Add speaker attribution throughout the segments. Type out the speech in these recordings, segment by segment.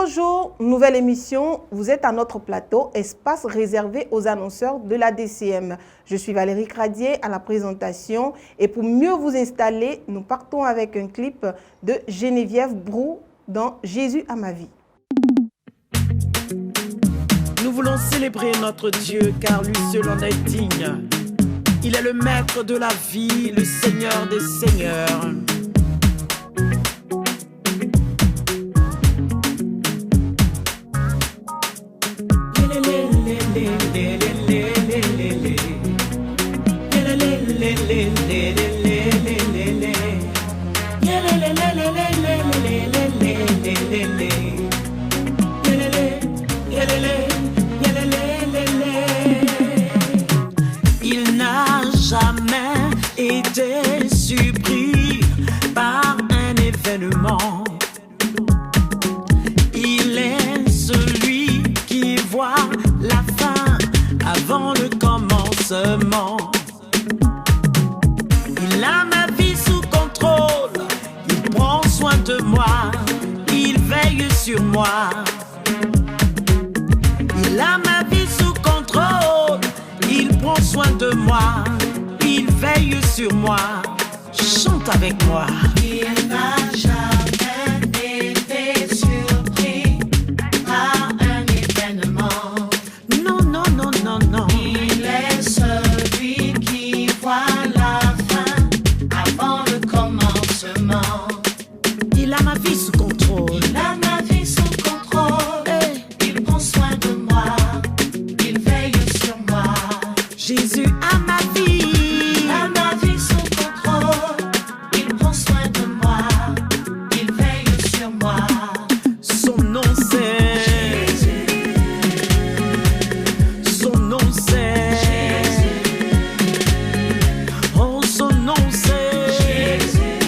Speaker 1: Bonjour, nouvelle émission. Vous êtes à notre plateau, espace réservé aux annonceurs de la DCM. Je suis Valérie Cradier à la présentation et pour mieux vous installer, nous partons avec un clip de Geneviève Brou dans Jésus à ma vie.
Speaker 2: Nous voulons célébrer notre Dieu car lui seul en est digne. Il est le maître de la vie, le Seigneur des seigneurs. Il n'a jamais été surpris par un événement. Il est celui qui voit la fin avant le commencement. Il a ma vie sous contrôle, il prend soin de moi, il veille sur moi. Il a ma vie sous contrôle, il prend soin de moi, il veille sur moi. Chante avec moi.
Speaker 3: Il n'a jamais été surpris par un événement.
Speaker 2: Non, non, non, non, non.
Speaker 3: Il est celui qui voit la fin avant le commencement.
Speaker 2: Il a ma vie sous contrôle.
Speaker 3: Il a ma vie sous contrôle.
Speaker 2: Hey.
Speaker 3: Il prend soin de moi. Il veille sur moi.
Speaker 2: Jésus a ma vie.
Speaker 3: Il a ma vie sous contrôle. Il prend soin de moi. Il veille sur moi.
Speaker 2: Son nom c'est
Speaker 3: Jésus,
Speaker 2: Son nom c'est
Speaker 3: Jésus,
Speaker 2: Oh, son nom c'est
Speaker 3: Jésus,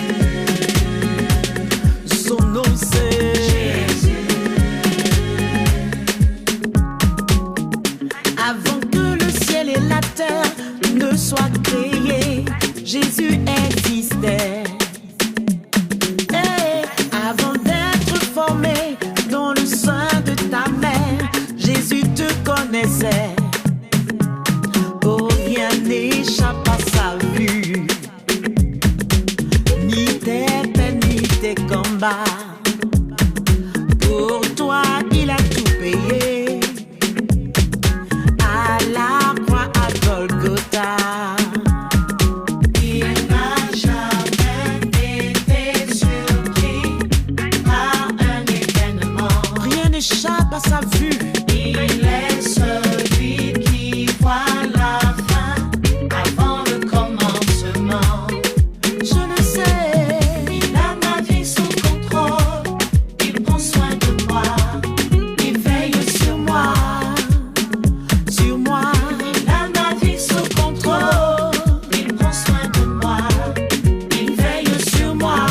Speaker 2: Son nom c'est
Speaker 3: Jésus.
Speaker 2: Avant que le ciel et la terre ne soient créés, Jésus existait. Et avant d'être formé dans le sein de ta mère, Jésus te connaissait. Oh, rien n'échappe à sa vue, ni tes peines, ni tes combats. Pour toi, il a tout payé. À la croix à Golgotha.
Speaker 3: Il n'a jamais été surpris par un événement.
Speaker 2: Rien n'échappe à sa vue.
Speaker 3: Il est celui qui voit la fin avant le commencement.
Speaker 2: Je le sais.
Speaker 3: Il a ma vie sous contrôle. Il prend soin de moi. Il veille sur moi.
Speaker 2: Sur moi.
Speaker 3: Il a ma vie sous contrôle. Il prend soin de moi. Il veille sur moi.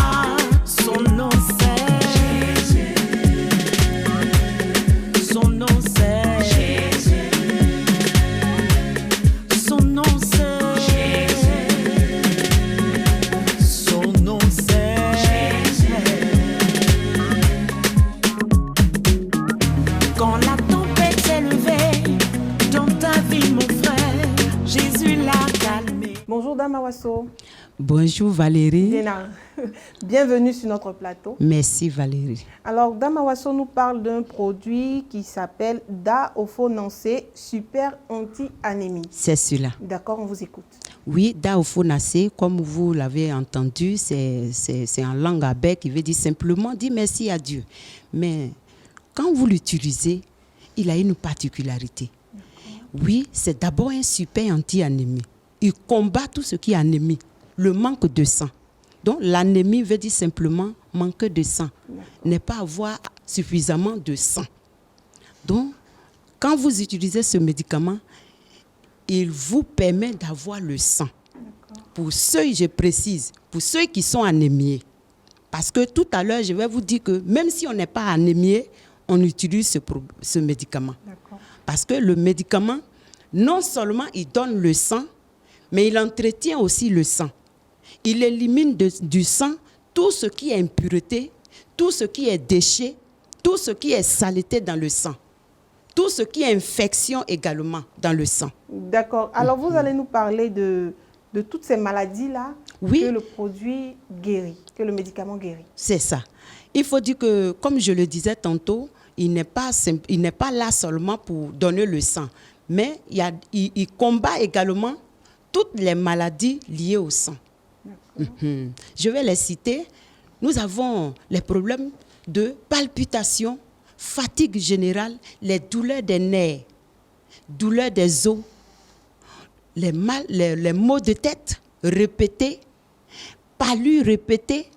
Speaker 2: Son nom c'est
Speaker 3: Jésus,
Speaker 2: Son nom c'est
Speaker 3: Jésus,
Speaker 2: Son nom c'est Son nom c'est Quand la tempête s'est levée dans ta vie, mon frère, Jésus l'a calmé.
Speaker 1: Bonjour Dame Awasso.
Speaker 4: Bonjour Valérie.
Speaker 1: Léna, bienvenue sur notre plateau.
Speaker 4: Merci Valérie.
Speaker 1: Alors Dame Awasso nous parle d'un produit qui s'appelle Daophonacé Super Anti-Anémie.
Speaker 4: C'est cela.
Speaker 1: D'accord, on vous écoute.
Speaker 4: Oui, Daophonacé, comme vous l'avez entendu, c'est en langue abé qui veut dire simplement dire merci à Dieu. Mais quand vous l'utilisez, il a une particularité. Oui, c'est d'abord un super anti-anémie. Il combat tout ce qui est anémie, le manque de sang. Donc l'anémie veut dire simplement manque de sang, n'est pas avoir suffisamment de sang. Donc, quand vous utilisez ce médicament, il vous permet d'avoir le sang. Pour ceux, je précise, pour ceux qui sont anémiés. Parce que tout à l'heure, je vais vous dire que même si on n'est pas anémié, on utilise ce médicament. Parce que le médicament, non seulement il donne le sang, mais il entretient aussi le sang. Il élimine du sang tout ce qui est impureté, tout ce qui est déchet, tout ce qui est saleté dans le sang, tout ce qui est infection également dans le sang.
Speaker 1: D'accord. Alors, vous allez nous parler de toutes ces maladies-là
Speaker 4: Oui.
Speaker 1: que le produit guérit, que le médicament guérit.
Speaker 4: C'est ça. Il faut dire que, comme je le disais tantôt, il n'est pas là seulement pour donner le sang, mais il combat également toutes les maladies liées au sang. Je vais les citer. Nous avons les problèmes de palpitations, fatigue générale, les douleurs des nerfs, douleurs des os, les maux de tête répétés, palus répétés.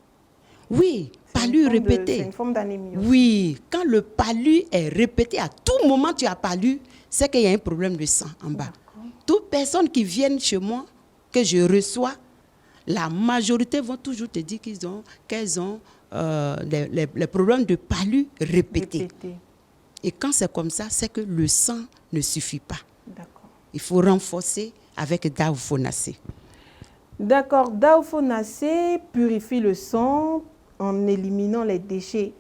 Speaker 4: Oui, palus répétés.
Speaker 1: C'est une forme d'anémie.
Speaker 4: Oui, quand le palu est répété, à tout moment tu as palu, c'est qu'il y a un problème de sang en bas. Toutes personnes qui viennent chez moi, que je reçois, la majorité vont toujours te dire qu'elles ont les problèmes de palu répétés. Et quand c'est comme ça, c'est que le sang ne suffit pas.
Speaker 1: D'accord.
Speaker 4: Il faut renforcer avec Daophonacé.
Speaker 1: D'accord. Daophonacé purifie le sang en éliminant les déchets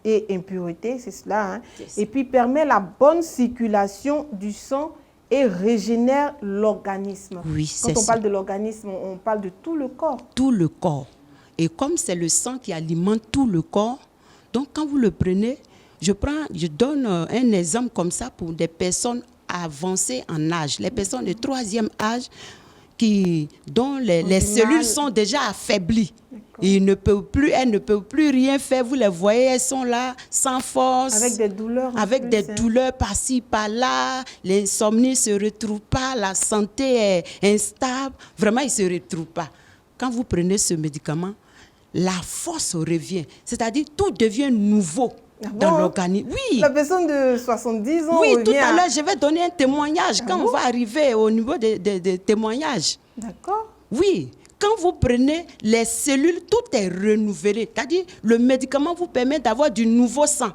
Speaker 1: et impuretés, c'est cela. Hein? Et puis permet la bonne circulation du sang et régénère l'organisme.
Speaker 4: Oui, c'est ça.
Speaker 1: Quand on parle de l'organisme, on parle de tout le corps.
Speaker 4: Tout le corps. Et comme c'est le sang qui alimente tout le corps, donc quand vous le prenez, je donne un exemple comme ça pour des personnes avancées en âge, les personnes de 3e âge dont les cellules sont déjà affaiblies. Elles ne peuvent plus rien faire. Vous les voyez, elles sont là, sans force.
Speaker 1: Avec des douleurs.
Speaker 4: Avec des douleurs par-ci, par-là. L'insomnie ne se retrouve pas. La santé est instable. Vraiment, ils ne se retrouvent pas. Quand vous prenez ce médicament, la force revient. C'est-à-dire, tout devient nouveau dans l'organisme. Oui.
Speaker 1: La personne de 70 ans
Speaker 4: Oui,
Speaker 1: revient
Speaker 4: tout à l'heure, je vais donner un témoignage. Quand
Speaker 1: bon?
Speaker 4: on va arriver au niveau des témoignages.
Speaker 1: D'accord.
Speaker 4: Oui. Quand vous prenez les cellules, tout est renouvelé. C'est-à-dire, le médicament vous permet d'avoir du nouveau sang.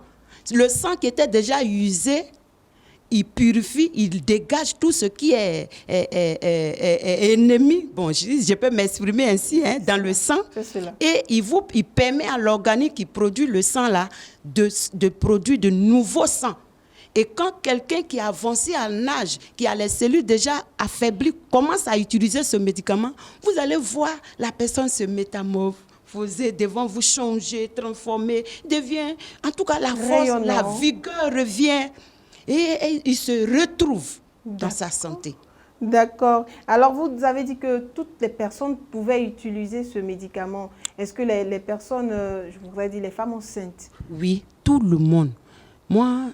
Speaker 4: Le sang qui était déjà usé, il purifie, il dégage tout ce qui est ennemi. Bon, je peux m'exprimer ainsi, hein, dans le sang. Et il permet à l'organisme qui produit le sang là de produire de nouveaux sangs. Et quand quelqu'un qui a avancé en âge, qui a les cellules déjà affaiblies, commence à utiliser ce médicament, vous allez voir la personne se métamorphoser devant vous, changer, transformer, devient, en tout cas la force, la vigueur revient et il se retrouve dans sa santé.
Speaker 1: D'accord. Alors, vous avez dit que toutes les personnes pouvaient utiliser ce médicament. Est-ce que les personnes, je voudrais dire les femmes enceintes?
Speaker 4: Oui, tout le monde. Moi,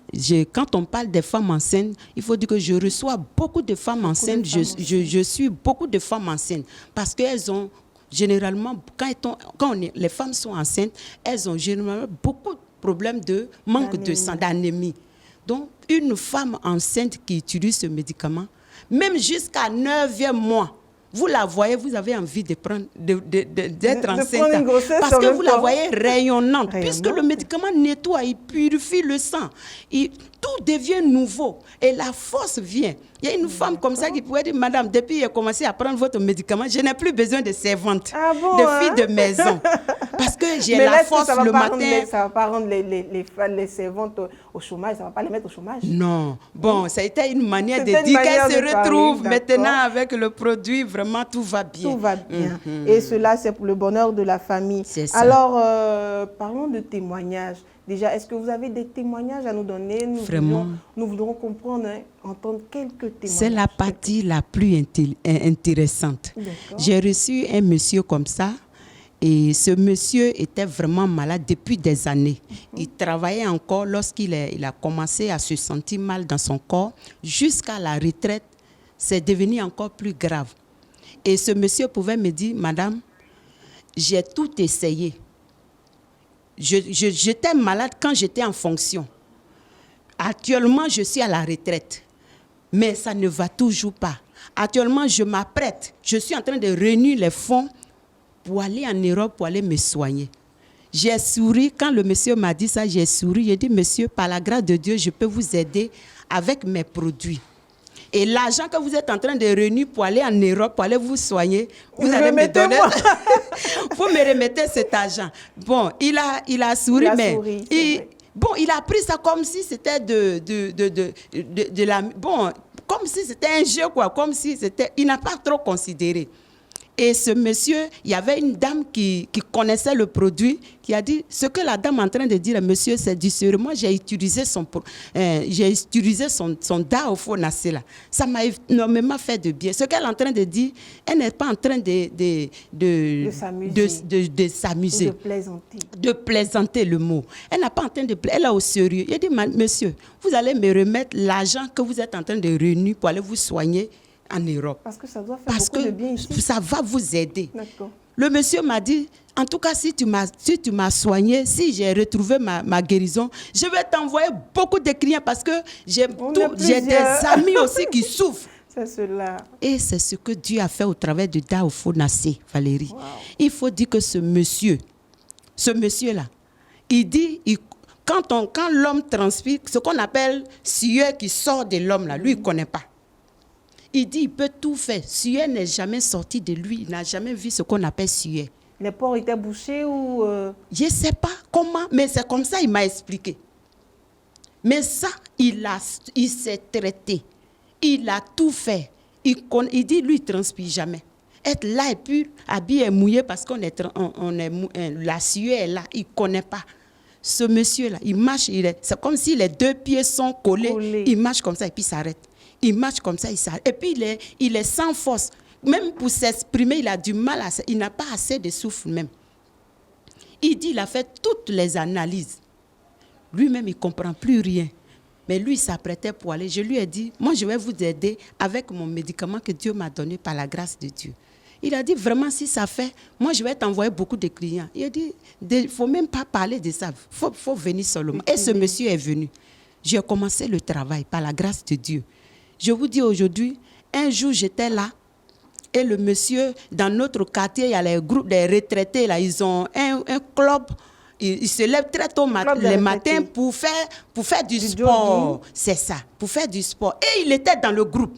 Speaker 4: quand on parle des femmes enceintes, il faut dire que je reçois beaucoup de femmes enceintes. Je suis beaucoup de femmes enceintes parce qu'elles ont généralement, les femmes sont enceintes, elles ont généralement beaucoup de problèmes de manque de sang, d'anémie. Donc, une femme enceinte qui utilise ce médicament, même jusqu'à 9e mois, vous la voyez, vous avez envie d'être enceinte. Parce que vous la voyez rayonnante. Puisque le médicament nettoie, il purifie le sang. Tout devient nouveau. Et la force vient. Il y a une femme comme ça qui pourrait dire, madame, depuis que j'ai commencé à prendre votre médicament, je n'ai plus besoin de servante, de fille de maison. Parce que j'ai la force le matin.
Speaker 1: Ça ne va pas rendre les servantes au chômage, ça ne va pas les mettre au chômage.
Speaker 4: Non. Bon, ça a été une manière de dire qu'elles se retrouvent maintenant avec le produit. Vraiment, tout va bien.
Speaker 1: Tout va bien. Et cela, c'est pour le bonheur de la famille.
Speaker 4: C'est ça.
Speaker 1: Alors, parlons de témoignages. Déjà, est-ce que vous avez des témoignages à nous donner? Nous voudrons comprendre, hein, entendre quelques témoignages.
Speaker 4: C'est la partie la plus intéressante. J'ai reçu un monsieur comme ça. Et ce monsieur était vraiment malade depuis des années. Il travaillait encore lorsqu'il a commencé à se sentir mal dans son corps. Jusqu'à la retraite, c'est devenu encore plus grave. Et ce monsieur pouvait me dire, madame, j'ai tout essayé. J'étais malade quand j'étais en fonction. Actuellement, je suis à la retraite. Mais ça ne va toujours pas. Actuellement, je m'apprête. Je suis en train de réunir les fonds pour aller en Europe, pour aller me soigner. J'ai souri. Quand le monsieur m'a dit ça, j'ai souri. J'ai dit, monsieur, par la grâce de Dieu, je peux vous aider avec mes produits. Et l'argent que vous êtes en train de réunir pour aller en Europe, pour aller vous soigner, vous allez me donner. Vous me remettez cet argent. Bon, il a souri, mais Bon, il a pris ça comme si c'était de la... Bon, comme si c'était un jeu, quoi. Comme si c'était... Il n'a pas trop considéré. Et ce monsieur, il y avait une dame qui connaissait le produit, qui a dit, ce que la dame est en train de dire, monsieur, c'est du sérieux. Moi, j'ai utilisé son Daophonacé là. Ça m'a énormément fait de bien. Ce qu'elle est en train de dire, elle n'est pas en train de s'amuser.
Speaker 1: De plaisanter.
Speaker 4: De plaisanter le mot. Elle n'a pas en train de plaisanter. Elle est au sérieux. Elle dit, monsieur, vous allez me remettre l'argent que vous êtes en train de réunir pour aller vous soigner en Europe.
Speaker 1: Parce que ça doit faire beaucoup de bien ici.
Speaker 4: Parce que ça va vous aider.
Speaker 1: D'accord.
Speaker 4: Le monsieur m'a dit, en tout cas, si tu m'as soigné, si j'ai retrouvé ma guérison, je vais t'envoyer beaucoup de clients parce que j'ai des amis aussi qui souffrent.
Speaker 1: C'est cela.
Speaker 4: Et c'est ce que Dieu a fait au travers de Daophonacé, Valérie.
Speaker 1: Wow.
Speaker 4: Il faut dire que ce monsieur-là, il dit, quand l'homme transpire, ce qu'on appelle sueur qui sort de l'homme, là, lui, il ne connaît pas. Il dit, il peut tout faire. Sueur n'est jamais sorti de lui. Il n'a jamais vu ce qu'on appelle sueur.
Speaker 1: Les pores étaient bouchés ou...
Speaker 4: Je ne sais pas comment, mais c'est comme ça il m'a expliqué. Mais ça, il s'est traité. Il a tout fait. Il dit, lui, il ne transpire jamais. Être là et puis habillé et mouillé parce la sueur est là. Il ne connaît pas. Ce monsieur-là, il marche, c'est comme si les deux pieds sont collés. Il marche comme ça et puis il s'arrête. Il marche comme ça, il s'arrête. Et puis il est sans force. Même pour s'exprimer, il a du mal il n'a pas assez de souffle même. Il dit, il a fait toutes les analyses. Lui-même, il ne comprend plus rien. Mais lui, il s'apprêtait pour aller. Je lui ai dit, moi, je vais vous aider avec mon médicament que Dieu m'a donné par la grâce de Dieu. Il a dit, vraiment, si ça fait, moi, je vais t'envoyer beaucoup de clients. Il a dit, il ne faut même pas parler de ça. Il faut venir seulement. Et ce monsieur est venu. J'ai commencé le travail par la grâce de Dieu. Je vous dis aujourd'hui, un jour, j'étais là. Et le monsieur, dans notre quartier, il y a les groupes des retraités. Là, ils ont un club. Ils se lèvent très tôt le matin pour faire du sport. C'est ça, pour faire du sport. Et il était dans le groupe.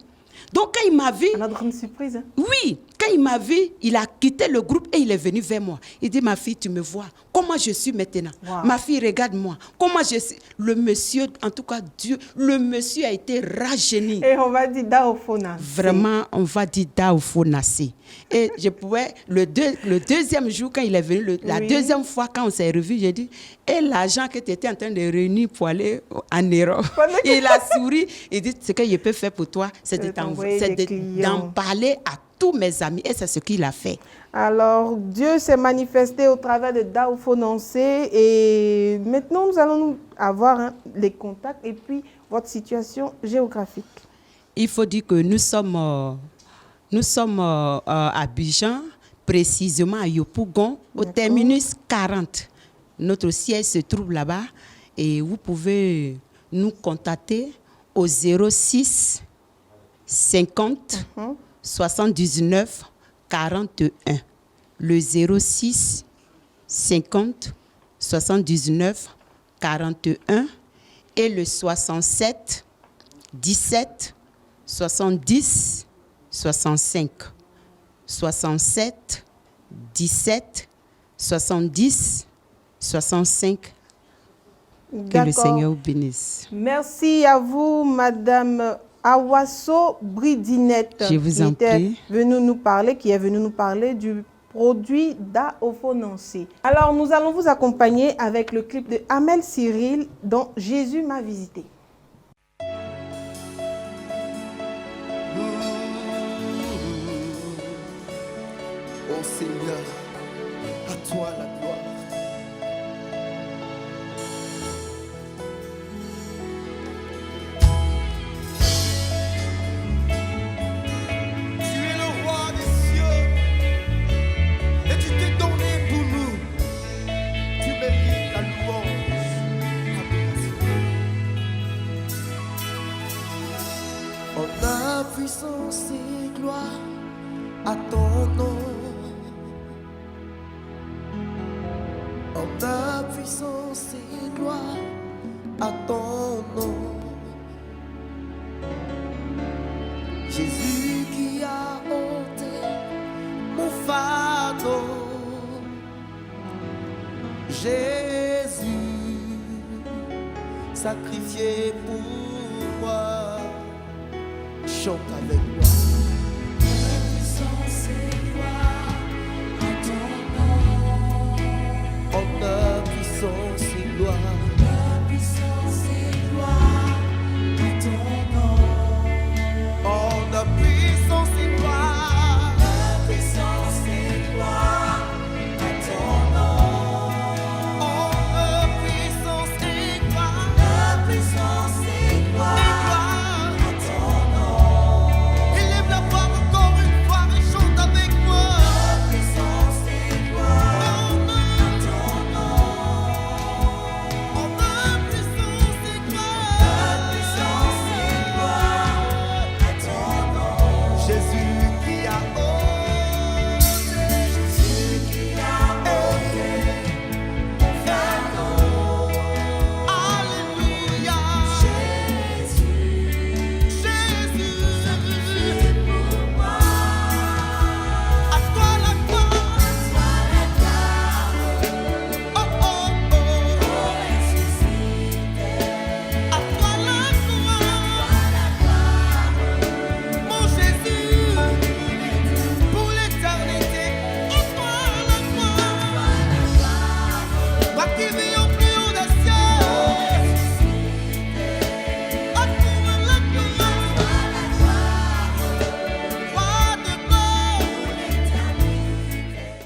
Speaker 4: Donc, quand il m'a vu...
Speaker 1: À notre grande surprise. Hein?
Speaker 4: Oui, quand il m'a vu, il a quitté le groupe et il est venu vers moi. Il dit, ma fille, tu me vois. Comment je suis maintenant? Wow. Ma fille, regarde-moi. Comment je suis? Le monsieur, en tout cas, Dieu, le monsieur a été rajeuni.
Speaker 1: Et on va dire Daophonacé.
Speaker 4: Vraiment, on va dire Daophonacé. Et je pouvais, le deuxième jour, quand il est venu, la deuxième fois, quand on s'est revus, j'ai dit, et l'argent que tu étais en train de réunir pour aller en Europe. Il a souri. Il dit, ce que je peux faire pour toi, c'est d'en parler à tous mes amis. Et c'est ce qu'il a fait.
Speaker 1: Alors, Dieu s'est manifesté au travers de Daophonacé. Et maintenant, nous allons avoir les contacts et puis votre situation géographique.
Speaker 4: Il faut dire que nous sommes à Abidjan, précisément à Yopougon, au terminus 40. Notre siège se trouve là-bas et vous pouvez nous contacter au 06 50 79 41. Le 06 50 79 41 et le 67 17 70 65. 67 17 70 65. Que le Seigneur vous bénisse.
Speaker 1: Merci à vous, Madame Awasso Bridinette.
Speaker 4: Je vous en prie.
Speaker 1: Qui est venue nous parler du produit Daophonacé. Alors, nous allons vous accompagner avec le clip de Amel Cyril dont Jésus m'a visité.
Speaker 5: Oh Seigneur, à toi la gloire. Puissance et gloire à ton nom. En ta puissance et gloire à ton nom. Jésus qui a ôté mon fardeau. Jésus, sacrifié pour moi. Chante avec moi.
Speaker 3: Puissance et gloire à ton nom.
Speaker 5: Honneur, puissance et gloire.
Speaker 3: Puissance et gloire à ton nom.
Speaker 5: Honneur, puissance et gloire.
Speaker 3: Puissance et gloire à ton nom.
Speaker 5: Honneur, puissance et gloire.
Speaker 3: Puissance et gloire à ton nom.
Speaker 5: Élève la voix encore une fois et chante avec moi.
Speaker 3: Puissance et gloire à ton nom.
Speaker 5: Honneur, puissance et gloire.
Speaker 3: Puissance et gloire à ton nom.
Speaker 5: Jésus qui a osé.
Speaker 3: Jésus qui a ôté mon fardeau.
Speaker 5: Alléluia.
Speaker 3: Jésus,
Speaker 5: Jésus.
Speaker 3: sacrifié pour moi.
Speaker 5: À toi la gloire.
Speaker 3: Toi la gloire,
Speaker 5: Oh oh oh.
Speaker 3: ressuscité.
Speaker 5: À toi la gloire. Mon Jésus. Pour l'éternité. À toi la gloire. Toi qui vis au plus haut des cieux. À toi la gloire. Roi de gloire.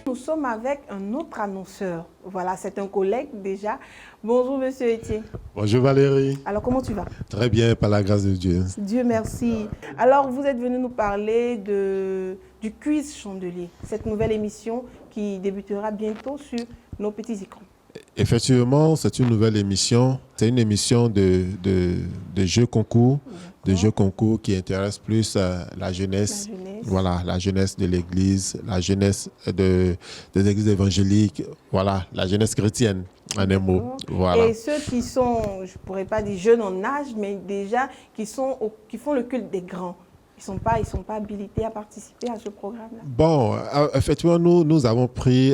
Speaker 1: Nous sommes avec un autre annonceur. Voilà, c'est un collègue déjà. Bonjour, monsieur Etienne.
Speaker 6: Bonjour Valérie.
Speaker 1: Alors, comment tu vas?
Speaker 6: Très bien, par la grâce de Dieu.
Speaker 1: Dieu merci. Alors, vous êtes venu nous parler du quiz chandelier, cette nouvelle émission qui débutera bientôt sur nos petits écrans.
Speaker 6: Effectivement, c'est une nouvelle émission. C'est une émission de jeux concours, qui intéresse plus la jeunesse.
Speaker 1: La jeunesse.
Speaker 6: Voilà, la jeunesse de l'Église, la jeunesse des églises évangéliques, voilà, la jeunesse chrétienne, en un mot. Voilà.
Speaker 1: Et ceux qui sont, je ne pourrais pas dire jeunes en âge, mais déjà qui font le culte des grands. Ils ne sont pas habilités à participer à ce programme-là.
Speaker 6: Bon, effectivement, nous avons pris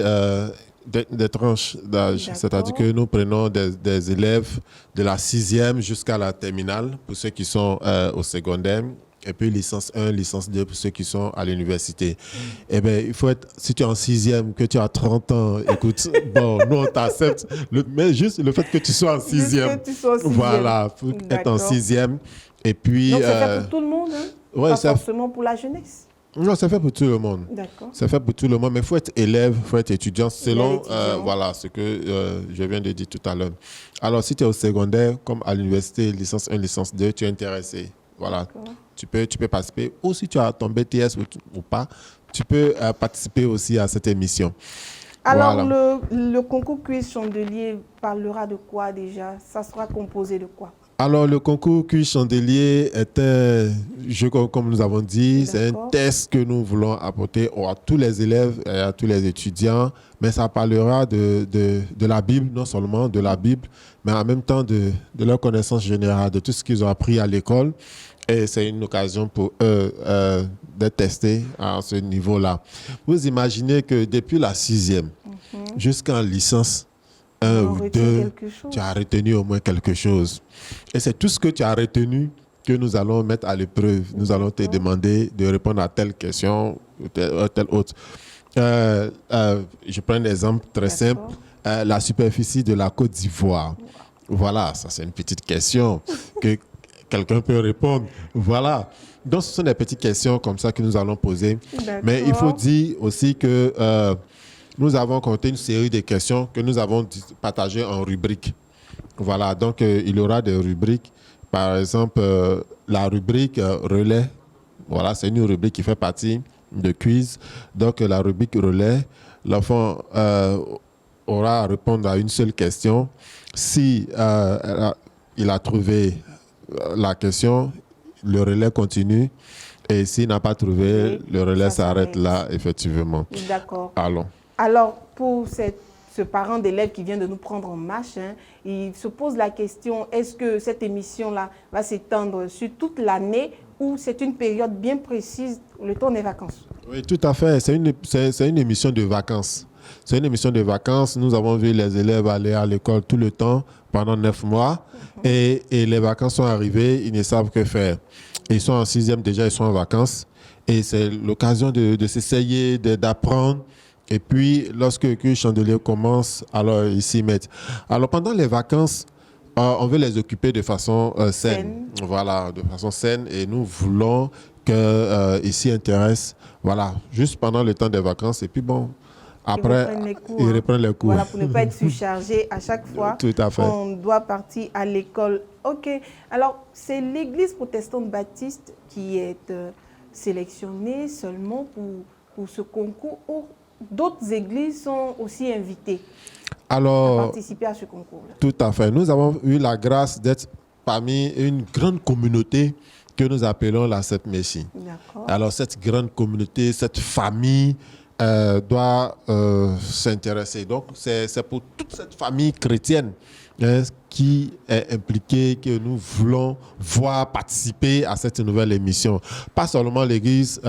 Speaker 6: des tranches d'âge,
Speaker 1: D'accord.
Speaker 6: c'est-à-dire que nous prenons des élèves de la 6e jusqu'à la terminale pour ceux qui sont au secondaire, et puis licence 1, licence 2 pour ceux qui sont à l'université. Eh bien, il faut être, si tu es en 6e, que tu as 30 ans, écoute, bon, nous on t'accepte, mais juste le fait que tu sois en 6e.
Speaker 1: que tu sois en 6e.
Speaker 6: Voilà, pour être en
Speaker 1: D'accord.
Speaker 6: 6e. Et puis.
Speaker 1: Donc, c'est fait pour tout le monde, hein?
Speaker 6: Ouais,
Speaker 1: Pas
Speaker 6: ça-
Speaker 1: forcément pour la jeunesse.
Speaker 6: Non, c'est fait pour tout le monde.
Speaker 1: D'accord.
Speaker 6: C'est fait pour tout le monde, mais il faut être élève, il faut être étudiant selon
Speaker 1: étudiant.
Speaker 6: voilà, ce que je viens de dire tout à l'heure. Alors, si tu es au secondaire, comme à l'université, licence 1, licence 2, tu es intéressé. Voilà,
Speaker 1: D'accord.
Speaker 6: tu peux participer. Ou si tu as ton BTS ou pas, tu peux participer aussi à cette émission.
Speaker 1: Alors,
Speaker 6: Voilà.
Speaker 1: le concours quiz chandelier parlera de quoi déjà? Ça sera composé de quoi?
Speaker 6: Alors, le concours Cuit Chandelier est un jeu, comme nous avons dit, c'est un
Speaker 1: D'accord.
Speaker 6: test que nous voulons apporter à tous les élèves et à tous les étudiants, mais ça parlera de la Bible, non seulement de la Bible, mais en même temps de leur connaissance générale, de tout ce qu'ils ont appris à l'école. Et c'est une occasion pour eux d'être testés à ce niveau-là. Vous imaginez que depuis la 6e jusqu'en licence 1
Speaker 1: On
Speaker 6: ou
Speaker 1: retient
Speaker 6: 2,
Speaker 1: quelque chose.
Speaker 6: tu as retenu au moins quelque chose. Et c'est tout ce que tu as retenu que nous allons mettre à l'épreuve. Nous allons te demander de répondre à telle question ou telle autre. Je prends un exemple très simple. La superficie de la Côte d'Ivoire. Voilà, ça c'est une petite question que quelqu'un peut répondre. Voilà. Donc, ce sont des petites questions comme ça que nous allons poser. Mais il faut
Speaker 1: D'accord.
Speaker 6: dire aussi que nous avons compté une série de questions que nous avons partagées en rubriques. Voilà, donc il y aura des rubriques. Par exemple, la rubrique relais. Voilà, c'est une rubrique qui fait partie de quiz. Donc, la rubrique relais, l'enfant aura à répondre à une seule question. Si il a trouvé la question, le relais continue. Et s'il n'a pas trouvé,
Speaker 1: Oui,
Speaker 6: le relais
Speaker 1: ça
Speaker 6: s'arrête
Speaker 1: s'arrête.
Speaker 6: là, effectivement.
Speaker 1: D'accord.
Speaker 6: Allons.
Speaker 1: Alors, pour ce parent d'élève qui vient de nous prendre en marche, hein, il se pose la question, est-ce que cette émission-là va s'étendre sur toute l'année ou c'est une période bien précise, le temps des vacances?
Speaker 6: Oui, tout à fait. C'est une émission de vacances. C'est une émission de vacances. Nous avons vu les élèves aller à l'école tout le temps pendant 9 mois. Et les vacances sont arrivées, ils ne savent que faire. Ils sont en 6e déjà, ils sont en vacances. Et c'est l'occasion de s'essayer, d'apprendre. Et puis, lorsque le chandelier commence, alors ils s'y mettent. Alors, pendant les vacances, on veut les occuper de façon saine. Voilà, de façon saine. Et nous voulons qu'ils s'y intéressent, voilà, juste pendant le temps des vacances. Et puis, bon, après, ils reprennent les cours.
Speaker 1: Voilà, pour ne pas être surchargé à chaque fois.
Speaker 6: Tout à fait.
Speaker 1: On doit partir à l'école. OK. Alors, c'est l'église protestante baptiste qui est sélectionnée seulement pour ce concours ou d'autres églises sont aussi invitées à participer à ce concours-là?
Speaker 6: Tout à fait. Nous avons eu la grâce d'être parmi une grande communauté que nous appelons la Sainte Messie. Alors, cette grande communauté, cette famille doit s'intéresser. Donc, c'est pour toute cette famille chrétienne qui est impliquée que nous voulons voir participer à cette nouvelle émission. Pas seulement l'Église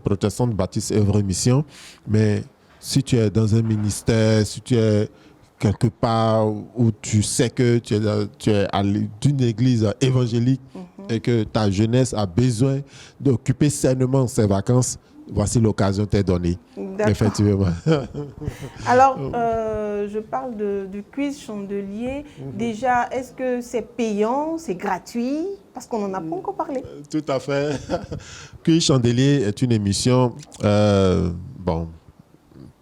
Speaker 6: protestante baptiste œuvre mission, mais si tu es dans un ministère, si tu es quelque part où tu sais que tu es d'une église évangélique et que ta jeunesse a besoin d'occuper sainement ses vacances, voici l'occasion t'est donnée. Effectivement.
Speaker 1: Alors, je parle du quiz chandelier. Déjà, est-ce que c'est payant, c'est gratuit? Parce qu'on n'en a pas encore parlé.
Speaker 6: Tout à fait. Quiz chandelier est une émission,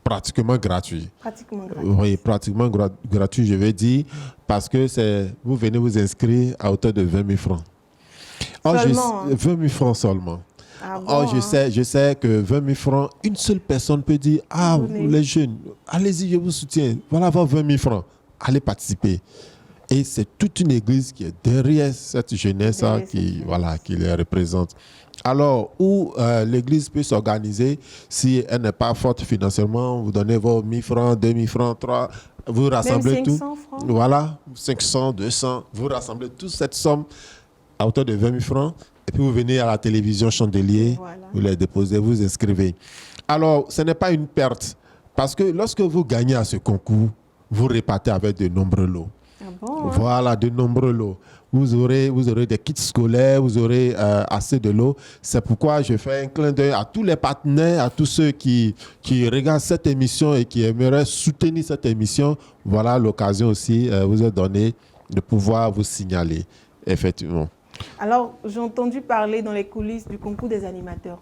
Speaker 6: pratiquement gratuit.
Speaker 1: Pratiquement gratuit.
Speaker 6: Oui, pratiquement gratuit, je vais dire, parce que vous venez vous inscrire à hauteur de 20 000 francs.
Speaker 1: Seulement,
Speaker 6: 20 000 francs seulement.
Speaker 1: Ah bon,
Speaker 6: je sais que 20 000 francs, une seule personne peut dire, les jeunes, allez-y, je vous soutiens. Voilà vos 20 000 francs. Allez participer. Et c'est toute une église qui est derrière cette jeunesse qui les représente. Alors, où l'église peut s'organiser, si elle n'est pas forte financièrement, vous donnez vos 1 000 francs, 2 000 francs, 3, vous rassemblez
Speaker 1: même 500
Speaker 6: tout.
Speaker 1: Francs.
Speaker 6: Voilà, 500, 200, vous rassemblez toute cette somme à hauteur de 20 000 francs. Et puis vous venez à la télévision Chandelier, vous les déposez, vous inscrivez. Alors, ce n'est pas une perte, parce que lorsque vous gagnez à ce concours, vous repartez avec de nombreux lots.
Speaker 1: Ah bon,
Speaker 6: Voilà, de nombreux lots. Vous aurez des kits scolaires, vous aurez assez de lots. C'est pourquoi je fais un clin d'œil à tous les partenaires, à tous ceux qui regardent cette émission et qui aimeraient soutenir cette émission. Voilà l'occasion aussi vous est donnée de pouvoir vous signaler, effectivement.
Speaker 1: Alors, j'ai entendu parler dans les coulisses du concours des animateurs.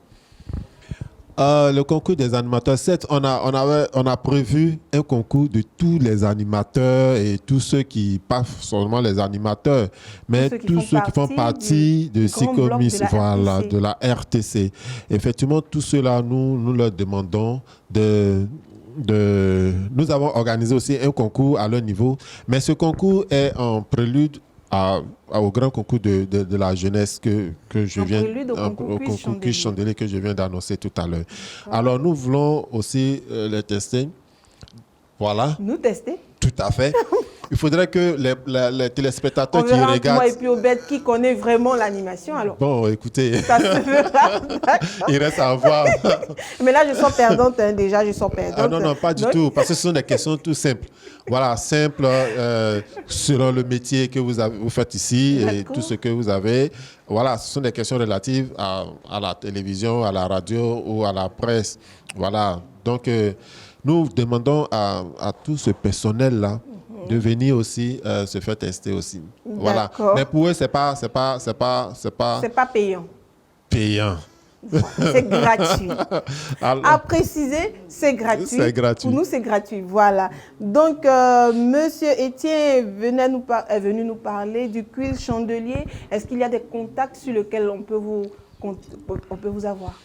Speaker 6: Le concours des animateurs, certes, on a prévu un concours de tous les animateurs et tous ceux qui, pas seulement les animateurs, mais tous ceux qui font partie de Sycomis, voilà, de la RTC. Effectivement, tous ceux-là, nous leur demandons nous avons organisé aussi un concours à leur niveau, mais ce concours est en prélude au grand concours de la jeunesse que je viens
Speaker 1: au concours
Speaker 6: Quiz Chandelier que je viens d'annoncer tout à l'heure. Alors nous voulons aussi les tester. Voilà.
Speaker 1: Nous tester?
Speaker 6: Tout à fait. Il faudrait que les téléspectateurs qui regardent.
Speaker 1: Moi et puis Obed qui connaît vraiment l'animation alors.
Speaker 6: Bon, écoutez.
Speaker 1: Ça se verra.
Speaker 6: Il reste à voir.
Speaker 1: Mais là, je sors perdante, déjà, je sors perdante.
Speaker 6: Ah non, pas du tout, parce que ce sont des questions tout simples. Voilà, simples, selon le métier que vous faites ici et tout ce que vous avez. Voilà, ce sont des questions relatives à la télévision, à la radio ou à la presse. Voilà, donc nous demandons à tout ce personnel-là de venir aussi se faire tester aussi. Voilà. Mais pour eux, c'est pas
Speaker 1: payant.
Speaker 6: Payant.
Speaker 1: C'est gratuit.
Speaker 6: Alors,
Speaker 1: à préciser, c'est gratuit.
Speaker 6: C'est gratuit.
Speaker 1: Pour nous, c'est gratuit. Voilà. Donc, Monsieur Étienne est venu nous parler du quiz chandelier. Est-ce qu'il y a des contacts sur lesquels on peut vous avoir?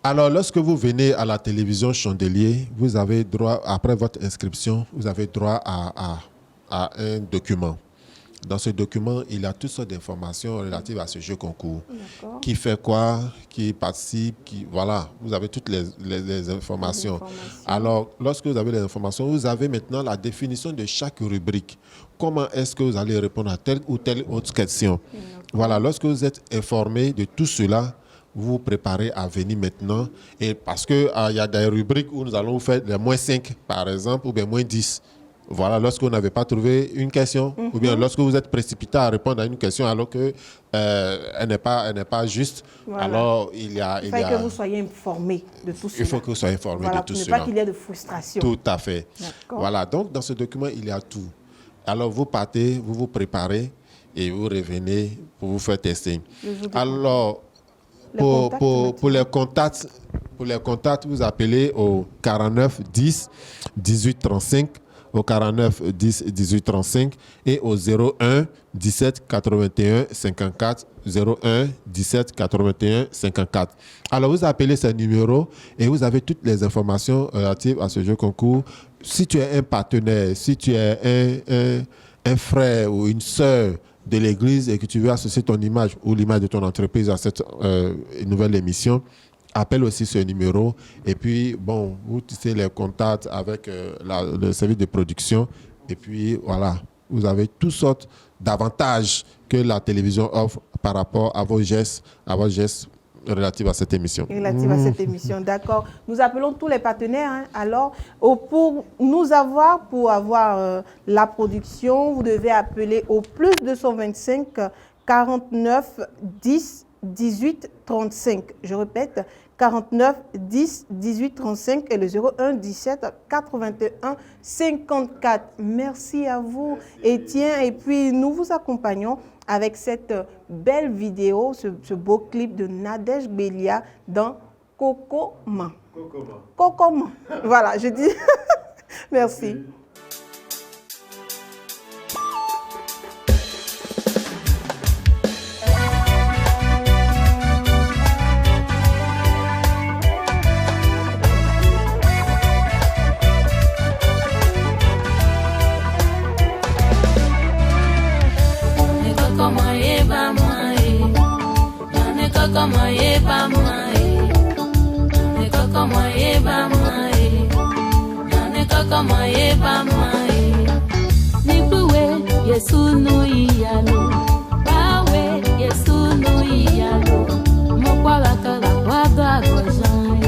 Speaker 6: Alors, lorsque vous venez à la télévision Chandelier, vous avez droit, après votre inscription, vous avez droit à un document. Dans ce document, il y a toutes sortes d'informations relatives à ce jeu concours. Qui fait quoi, qui participe, voilà, vous avez toutes les informations. Alors, lorsque vous avez les informations, vous avez maintenant la définition de chaque rubrique. Comment est-ce que vous allez répondre à telle ou telle autre question? Voilà, lorsque vous êtes informé de tout cela, vous vous préparez à venir maintenant. Et parce qu'il y a des rubriques où nous allons vous faire les moins 5, par exemple, ou bien moins 10. Voilà, lorsque vous n'avez pas trouvé une question, ou bien lorsque vous êtes précipité à répondre à une question alors que elle n'est pas juste,
Speaker 1: Voilà.
Speaker 6: alors
Speaker 1: Il faut que vous soyez informés de tout cela.
Speaker 6: il faut que vous soyez informé
Speaker 1: Voilà,
Speaker 6: de tout
Speaker 1: pour ne
Speaker 6: cela.
Speaker 1: pas qu'il y ait de frustration.
Speaker 6: Tout à fait.
Speaker 1: D'accord.
Speaker 6: Voilà, donc dans ce document, il y a tout. Alors, vous partez, vous vous préparez et vous revenez pour vous faire tester. Alors, pour les contacts, vous appelez au 49 10 18 35, au 49 10 18 35 et au 01 17 81 54, 01 17 81 54. Alors, vous appelez ce numéro et vous avez toutes les informations relatives à ce jeu concours. Si tu es un partenaire, si tu es un frère ou une sœur de l'église et que tu veux associer ton image ou l'image de ton entreprise à cette nouvelle émission, appelle aussi ce numéro. Et puis, bon, vous tissez les contacts avec le service de production. Et puis, voilà, vous avez toutes sortes d'avantages que la télévision offre par rapport à vos gestes relatifs à cette émission.
Speaker 1: Relative à cette émission, d'accord. Nous appelons tous les partenaires. Hein. Alors, pour avoir la production, vous devez appeler au plus 225 49 10 18 35. Je répète, 49 10 18 35 et le 01 17 81 54. Merci à vous, Étienne. Et puis, nous vous accompagnons avec cette belle vidéo, ce beau clip de Nadège Bélia dans Kokoma. Kokoma. Voilà, je dis. Merci.
Speaker 7: Yesu no iyalo, bawe Yesu no iyalo, mokwala kala wada gojan,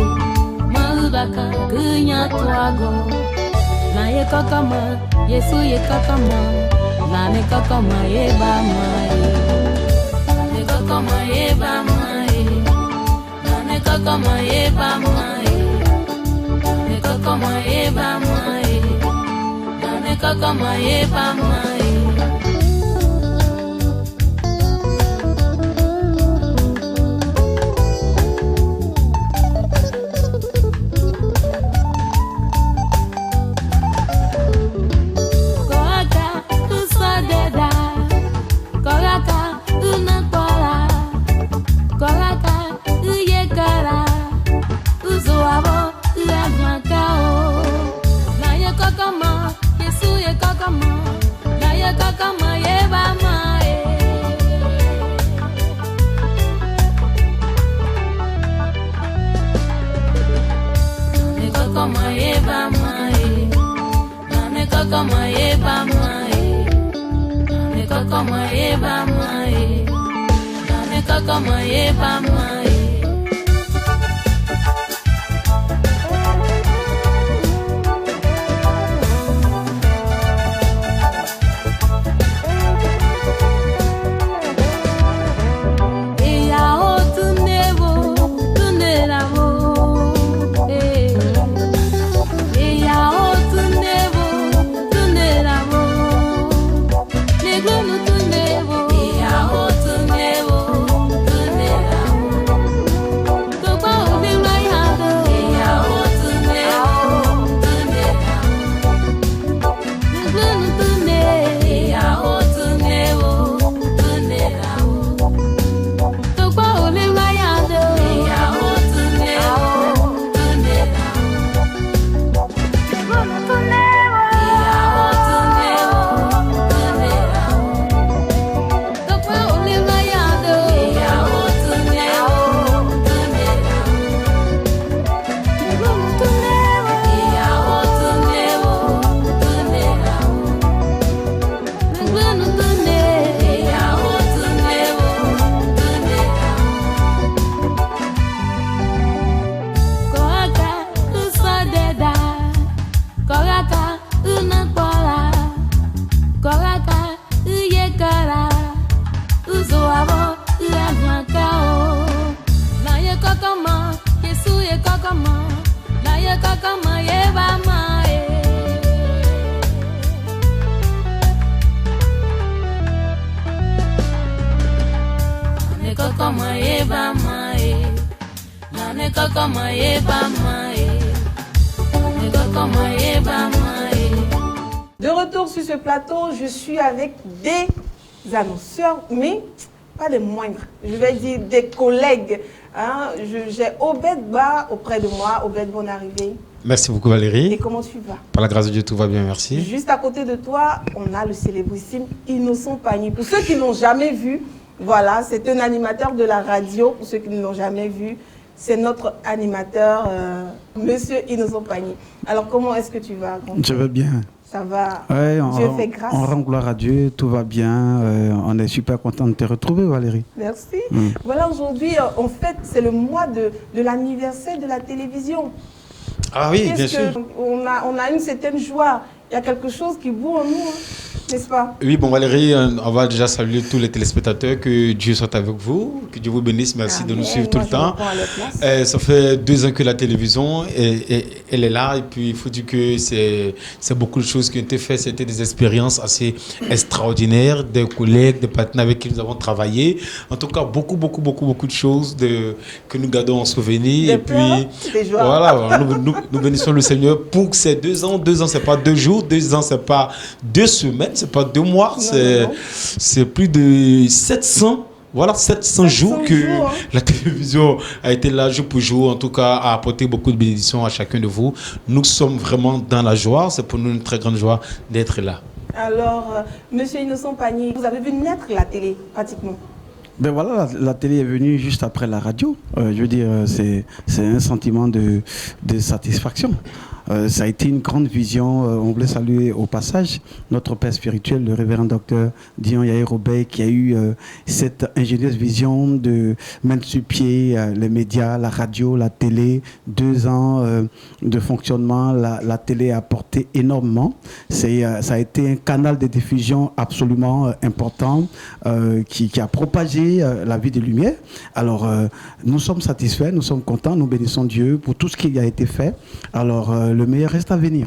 Speaker 7: malaka gunya twago, na ye kakama, Yesu ye kakama, na ne kakama ye ba mai, ne kakama ye ba mai, na ne kakama ye ba mai, ne kakama ye ba mai, na ne kakama ye ba mai. kama yeba mae. Naneka kama yeba mae. Naneka kama yeba mae. Naneka kama yeba mae.
Speaker 1: De retour sur ce plateau, je suis avec des annonceurs, mais pas des moindres. Je vais dire des collègues. Hein. J'ai Obed Ba auprès de moi. Obed, bonne arrivée.
Speaker 8: Merci beaucoup Valérie.
Speaker 1: Et comment tu vas?
Speaker 8: Par la grâce de Dieu, tout va bien, merci.
Speaker 1: Juste à côté de toi, on a le célébrissime Innocent Pagny. Pour ceux qui ne l'ont jamais vu, voilà, c'est un animateur de la radio. Pour ceux qui ne l'ont jamais vu, c'est notre animateur, Monsieur Innocent Pagny. Alors, comment est-ce que tu vas?
Speaker 9: Je vais bien.
Speaker 1: Ça va?
Speaker 9: Ouais,
Speaker 1: Dieu fait grâce.
Speaker 9: On rend gloire à Dieu, tout va bien. On est super content de te retrouver, Valérie.
Speaker 1: Merci. Voilà, aujourd'hui, en fait, c'est le mois de l'anniversaire de la télévision.
Speaker 8: Ah oui, bien sûr.
Speaker 1: On a une certaine joie. Il y a quelque chose qui bout en nous, hein, n'est-ce pas?
Speaker 8: Oui, bon Valérie, on va déjà saluer tous les téléspectateurs, que Dieu soit avec vous, que Dieu vous bénisse, merci de nous suivre tout le temps. Ça fait 2 ans que la télévision, elle est là, et puis il faut dire que c'est beaucoup de choses qui ont été faites, c'était des expériences assez extraordinaires, des collègues, des partenaires avec qui nous avons travaillé, en tout cas beaucoup de choses que nous gardons en souvenir, et puis voilà, nous bénissons le Seigneur pour ces 2 ans. 2 ans, c'est pas 2 jours, 2 ans, c'est pas 2 semaines, c'est pas 2 mois, c'est plus de 700. Voilà, 700 jours que la télévision a été là jour pour jour, en tout cas a apporté beaucoup de bénédictions à chacun de vous. Nous sommes vraiment dans la joie, c'est pour nous une très grande joie d'être là.
Speaker 1: Alors, Monsieur Innocent Pagny, vous avez vu naître la télé, pratiquement.
Speaker 9: Ben voilà, la télé est venue juste après la radio. Je veux dire, c'est un sentiment de satisfaction. Ça a été une grande vision. On voulait saluer au passage notre père spirituel, le révérend docteur Dion Yair Obey, qui a eu cette ingénieuse vision de mettre sur pied les médias, la radio, la télé. 2 ans de fonctionnement, la télé a apporté énormément. Ça a été un canal de diffusion absolument important qui a propagé la vie de lumière. Alors, nous sommes satisfaits, nous sommes contents, nous bénissons Dieu pour tout ce qui a été fait. Alors, le meilleur reste à venir.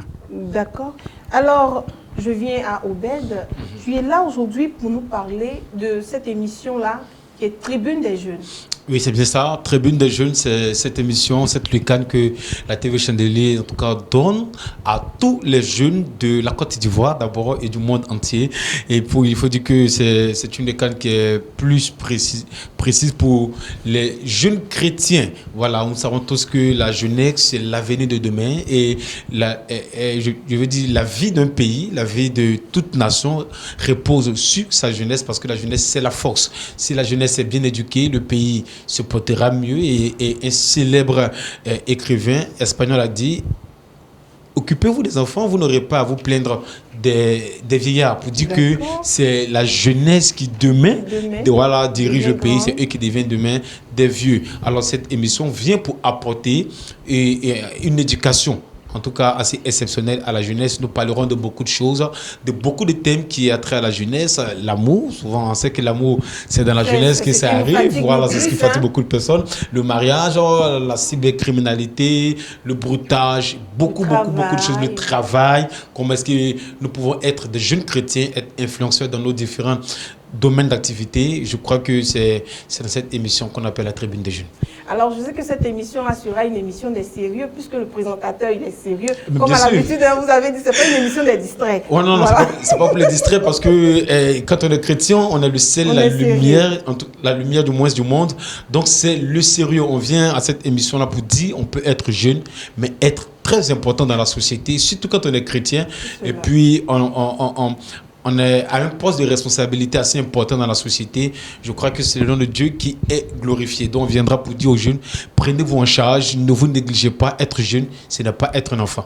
Speaker 1: D'accord. Alors, je viens à Obed. Tu es là aujourd'hui pour nous parler de cette émission-là qui est Tribune des Jeunes.
Speaker 8: Oui, c'est bien ça. Tribune des Jeunes, c'est cette émission, cette lucane que la TV Chandelier, en tout cas, donne à tous les jeunes de la Côte d'Ivoire, d'abord, et du monde entier. Et il faut dire que c'est une lucane qui est plus précise pour les jeunes chrétiens. Voilà, nous savons tous que la jeunesse, c'est l'avenir de demain. Et je veux dire, la vie d'un pays, la vie de toute nation repose sur sa jeunesse, parce que la jeunesse, c'est la force. Si la jeunesse est bien éduquée, le pays se portera mieux. Et un célèbre écrivain espagnol a dit: occupez-vous des enfants, vous n'aurez pas à vous plaindre des vieillards. Pour dire que c'est la jeunesse qui demain dirige le pays, c'est eux qui deviennent demain des vieux. Alors cette émission vient pour apporter une éducation, en tout cas assez exceptionnel à la jeunesse. Nous parlerons de beaucoup de choses, de beaucoup de thèmes qui ont trait à la jeunesse. L'amour, souvent on sait que l'amour c'est dans la jeunesse que ça arrive. Voilà, c'est ce qui fatigue beaucoup de personnes. Le mariage, la cybercriminalité, le broutage, beaucoup de choses. Le travail, comment est-ce que nous pouvons être des jeunes chrétiens, être influenceurs dans nos différents domaine d'activité. Je crois que c'est dans cette émission qu'on appelle la Tribune des Jeunes.
Speaker 1: Alors, je sais que cette émission-là sera une émission des sérieux, puisque le présentateur, il est sérieux.
Speaker 8: Mais
Speaker 1: comme
Speaker 8: bien
Speaker 1: à
Speaker 8: sûr.
Speaker 1: l'habitude, c'est pas une émission des distraits.
Speaker 8: Oh non,
Speaker 1: Voilà.
Speaker 8: c'est pas pour les distraire, parce que quand on est chrétien, on a le sel, la lumière du moins du monde. Donc, c'est le sérieux. On vient à cette émission-là pour dire on peut être jeune, mais être très important dans la société, surtout quand on est chrétien. Et puis, on est à un poste de responsabilité assez important dans la société. Je crois que c'est le nom de Dieu qui est glorifié. Donc on viendra pour dire aux jeunes, prenez-vous en charge, ne vous négligez pas. Être jeune, ce n'est pas être un enfant.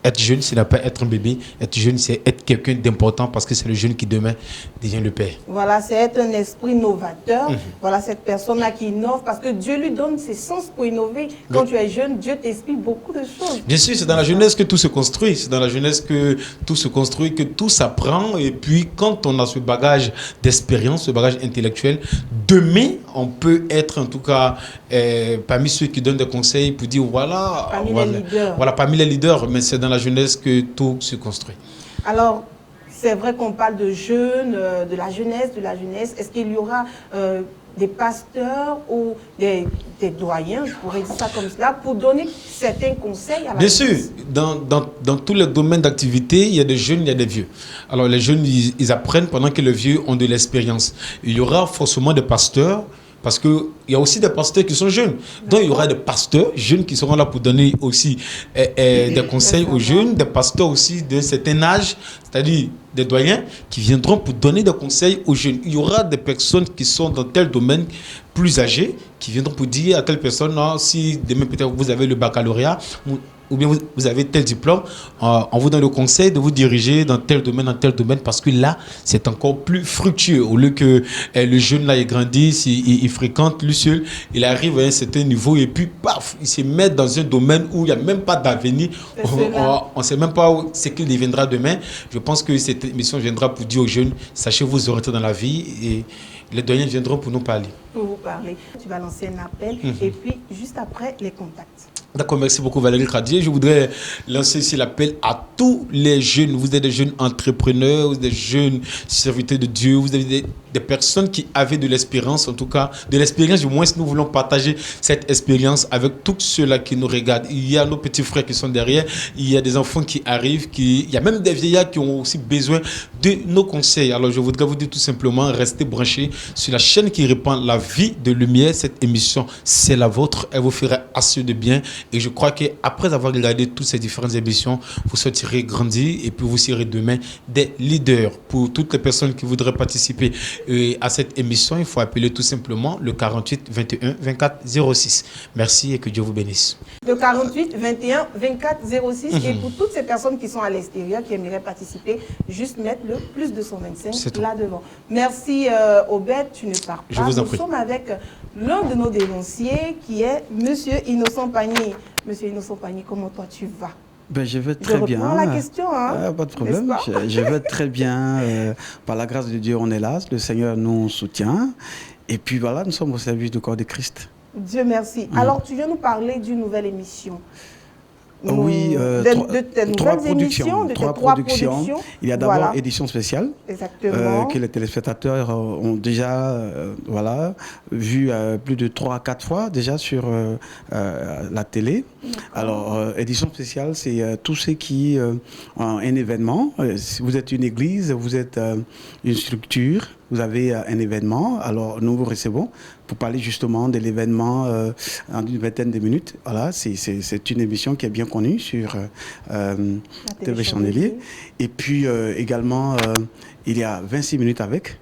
Speaker 8: être jeune, ce n'est pas être un bébé. Être jeune, c'est être quelqu'un d'important parce que c'est le jeune qui demain devient le père.
Speaker 1: Voilà, c'est être un esprit novateur. Voilà, cette personne-là qui innove parce que Dieu lui donne ses sens pour innover. Quand tu es jeune, Dieu t'explique beaucoup de choses.
Speaker 8: Bien sûr, c'est dans la jeunesse que tout se construit. C'est dans la jeunesse que tout se construit, que tout s'apprend. Et puis, quand on a ce bagage d'expérience, ce bagage intellectuel, demain, on peut être en tout cas parmi ceux qui donnent des conseils pour dire voilà.
Speaker 1: Parmi les leaders.
Speaker 8: Voilà, parmi les leaders. Mais c'est dans la jeunesse que tout se construit.
Speaker 1: Alors, c'est vrai qu'on parle de jeunes, de la jeunesse. Est-ce qu'il y aura des pasteurs ou des doyens, je pourrais dire ça comme cela, pour donner certains conseils à la
Speaker 8: Bien
Speaker 1: jeunesse?
Speaker 8: sûr, dans tous les domaines d'activité, il y a des jeunes, il y a des vieux. Alors les jeunes, ils apprennent pendant que les vieux ont de l'expérience. Il y aura forcément des pasteurs, parce qu'il y a aussi des pasteurs qui sont jeunes. Donc il y aura des pasteurs jeunes qui seront là pour donner aussi des conseils aux jeunes, des pasteurs aussi d'un certain âge, c'est-à-dire des doyens qui viendront pour donner des conseils aux jeunes. Il y aura des personnes qui sont dans tel domaine plus âgées, qui viendront pour dire à telle personne, non, si demain peut-être vous avez le baccalauréat, ou bien vous avez tel diplôme, on vous donne le conseil de vous diriger dans tel domaine, parce que là, c'est encore plus fructueux. Au lieu que le jeune, là, il grandisse, il fréquente lui seul, il arrive à un certain niveau et puis, paf, il se met dans un domaine où il n'y a même pas d'avenir. On ne sait même pas ce qu'il deviendra demain. Je pense que cette émission viendra pour dire aux jeunes, sachez vous orienter dans la vie et les doyens viendront pour nous parler.
Speaker 1: Pour vous parler. Tu vas lancer un appel et puis juste après, les contacts.
Speaker 8: D'accord, merci beaucoup Valérie Cradier. Je voudrais lancer ici l'appel à tous les jeunes. Vous êtes des jeunes entrepreneurs, vous êtes des jeunes serviteurs de Dieu, vous avez des personnes qui avaient de l'espérance, en tout cas de l'expérience. Du moins, nous voulons partager cette expérience avec tous ceux-là qui nous regardent. Il y a nos petits frères qui sont derrière, il y a des enfants qui arrivent, il y a même des vieillards qui ont aussi besoin de nos conseils. Alors je voudrais vous dire tout simplement, restez branchés sur la chaîne qui répand la vie de lumière. Cette émission, c'est la vôtre. Elle vous fera assez de bien. Et je crois qu'après avoir regardé toutes ces différentes émissions, vous sortirez grandi et puis vous serez demain des leaders. Pour toutes les personnes qui voudraient participer à cette émission, il faut appeler tout simplement le 48 21 24 06. Merci et que Dieu vous bénisse.
Speaker 1: Le 48 21 24 06. Et pour toutes ces personnes qui sont à l'extérieur, qui aimeraient participer, juste mettre le plus 225 là devant. Merci Obed, tu ne pars pas.
Speaker 8: Je vous en prie.
Speaker 1: Nous sommes avec l'un de nos dénonciers qui est Monsieur Innocent Pagny. Monsieur Innocent Pagny, comment toi tu vas?
Speaker 9: Ben, je vais très bien.
Speaker 1: Je reprends la question. Hein,
Speaker 9: pas de problème. Je vais très bien. Par la grâce de Dieu, on est là. Le Seigneur nous soutient. Et puis voilà, nous sommes au service du corps de Christ.
Speaker 1: Dieu merci. Alors, tu viens nous parler d'une nouvelle émission.
Speaker 9: Oui,
Speaker 1: de tes
Speaker 9: trois
Speaker 1: nouvelles émissions, de tes trois productions.
Speaker 9: Il y a d'abord
Speaker 1: Voilà.
Speaker 9: édition spéciale,
Speaker 1: Exactement.
Speaker 9: que les téléspectateurs ont déjà vu plus de 3 à 4 fois déjà sur la télé. Alors, édition spéciale, c'est tous ceux qui ont un événement. Si vous êtes une église, vous êtes une structure, vous avez un événement, alors nous vous recevons pour parler justement de l'événement en une vingtaine de minutes. Voilà, c'est une émission qui est bien connue sur TV Chandelier. Et puis également, il y a 26 minutes avec.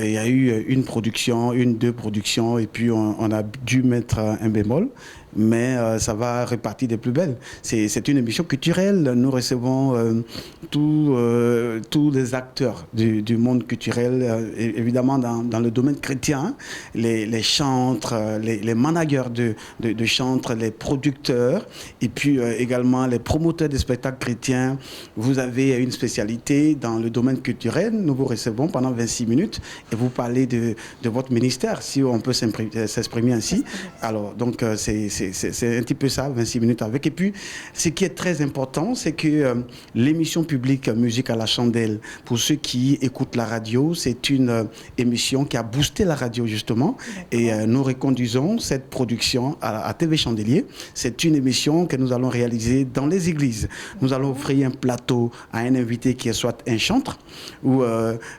Speaker 9: Il y a eu une production, deux productions, et puis on a dû mettre un bémol. Mais ça va repartir des plus belles. C'est une émission culturelle. Nous recevons tous les acteurs du monde culturel, évidemment dans le domaine chrétien, les chantres, les managers de chantres, les producteurs, et puis également les promoteurs des spectacles chrétiens. Vous avez une spécialité dans le domaine culturel. Nous vous recevons pendant 26 minutes et vous parlez de votre ministère, si on peut s'exprimer ainsi. Alors, donc, c'est un petit peu ça, 26 minutes avec. Et puis, ce qui est très important, c'est que l'émission publique Musique à la Chandelle, pour ceux qui écoutent la radio, c'est une émission qui a boosté la radio, justement. Et nous reconduisons cette production à TV Chandelier. C'est une émission que nous allons réaliser dans les églises. Nous allons offrir un plateau à un invité qui est soit un chantre, ou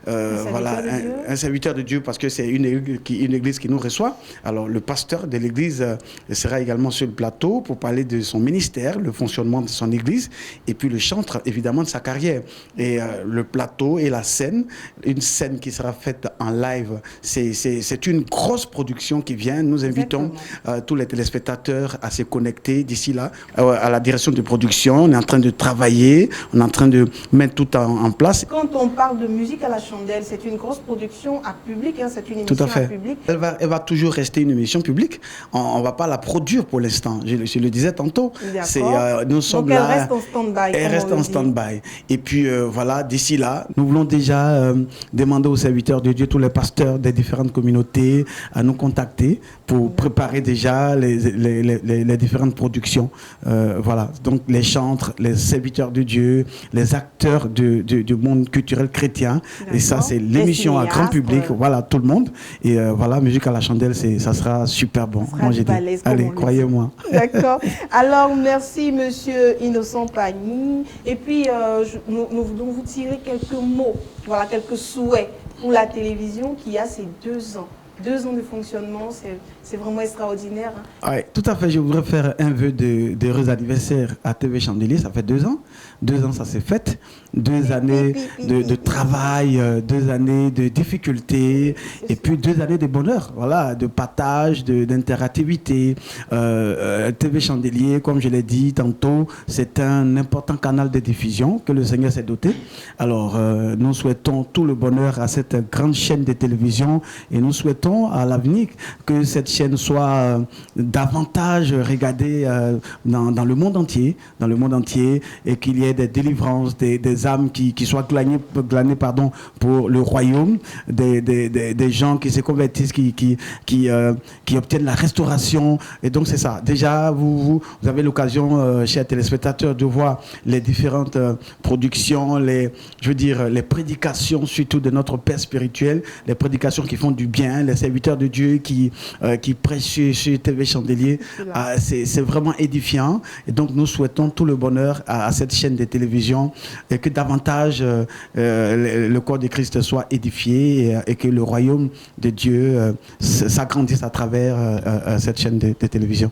Speaker 9: voilà, Un serviteur de Dieu parce que c'est une église qui nous reçoit. Alors le pasteur de l'église sera également sur le plateau pour parler de son ministère, le fonctionnement de son église, et puis le chantre évidemment de sa carrière. Et le plateau et la scène, une scène qui sera faite en live, c'est une grosse production qui vient. Nous invitons tous les téléspectateurs à se connecter d'ici là à la direction de production. On est en train de travailler, on est en train de mettre tout en place.
Speaker 1: Quand on parle de musique à la chandelle, c'est une grosse production à public, hein, c'est une émission
Speaker 9: tout à fait.
Speaker 1: à public.
Speaker 9: Elle va toujours rester une émission publique. On ne va pas la produire pour l'instant. Je le disais tantôt. Nous sommes
Speaker 1: donc
Speaker 9: là.
Speaker 1: Elle reste en stand-by.
Speaker 9: Elle reste en stand-by. Et puis voilà, d'ici là, nous voulons déjà demander aux serviteurs de Dieu, tous les pasteurs des différentes communautés, à nous contacter pour préparer déjà les différentes productions. Voilà, donc les chantres, les serviteurs de Dieu, les acteurs du monde culturel chrétien. Et ça, c'est l'émission à grand public. Voilà, tout le monde. Et voilà, Musique à la chandelle, ça sera super bon. Moi, j'ai dit, allez, croyez-moi.
Speaker 1: D'accord. Alors, merci, monsieur Innocent Pagny. Et puis, nous voulons vous tirer quelques mots, voilà, quelques souhaits pour la télévision qui a ces 2 ans. 2 ans de fonctionnement, c'est vraiment extraordinaire. Hein.
Speaker 9: Oui, tout à fait. Je voudrais faire un vœu d'heureux anniversaire à TV Chandelier. Ça fait 2 ans. 2 ans, ça s'est fait. 2 années de travail, 2 années de difficultés, et puis 2 années de bonheur, voilà, de partage, d'interactivité. TV Chandelier, comme je l'ai dit tantôt, c'est un important canal de diffusion que le Seigneur s'est doté. Alors, nous souhaitons tout le bonheur à cette grande chaîne de télévision et nous souhaitons à l'avenir que cette chaîne soit davantage regardée dans le monde entier, et qu'il y ait des délivrances, des âmes qui soient glanées pour le royaume, des gens qui se convertissent, qui obtiennent la restauration. Et donc c'est ça. Déjà, vous avez l'occasion, chers téléspectateurs, de voir les différentes productions, les prédications, surtout de notre Père spirituel, les prédications qui font du bien, les serviteurs de Dieu qui prêchent sur TV Chandelier. C'est vraiment édifiant. Et donc nous souhaitons tout le bonheur à cette chaîne de télévision et que davantage le corps de Christ soit édifié et que le royaume de Dieu s'agrandisse à travers cette chaîne de télévision.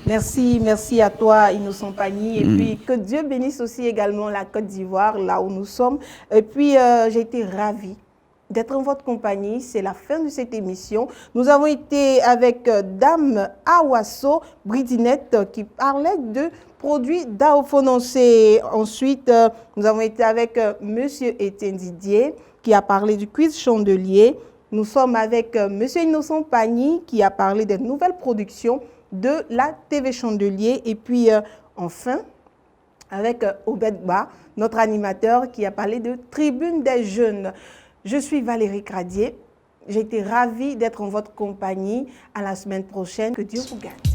Speaker 1: Merci à toi, Innocent Pagny. Et puis, que Dieu bénisse aussi également la Côte d'Ivoire, là où nous sommes. Et puis, j'ai été ravie d'être en votre compagnie. C'est la fin de cette émission. Nous avons été avec Dame Awasso Bridinette qui parlait de produits d'Aofonancé. Ensuite, nous avons été avec Monsieur Étienne Didier qui a parlé du quiz chandelier. Nous sommes avec Monsieur Innocent Pagny qui a parlé des nouvelles productions de la TV Chandelier. Et puis, enfin, avec Obedba, notre animateur qui a parlé de Tribune des Jeunes. Je suis Valérie Cradier. J'ai été ravie d'être en votre compagnie. À la semaine prochaine. Que Dieu vous garde.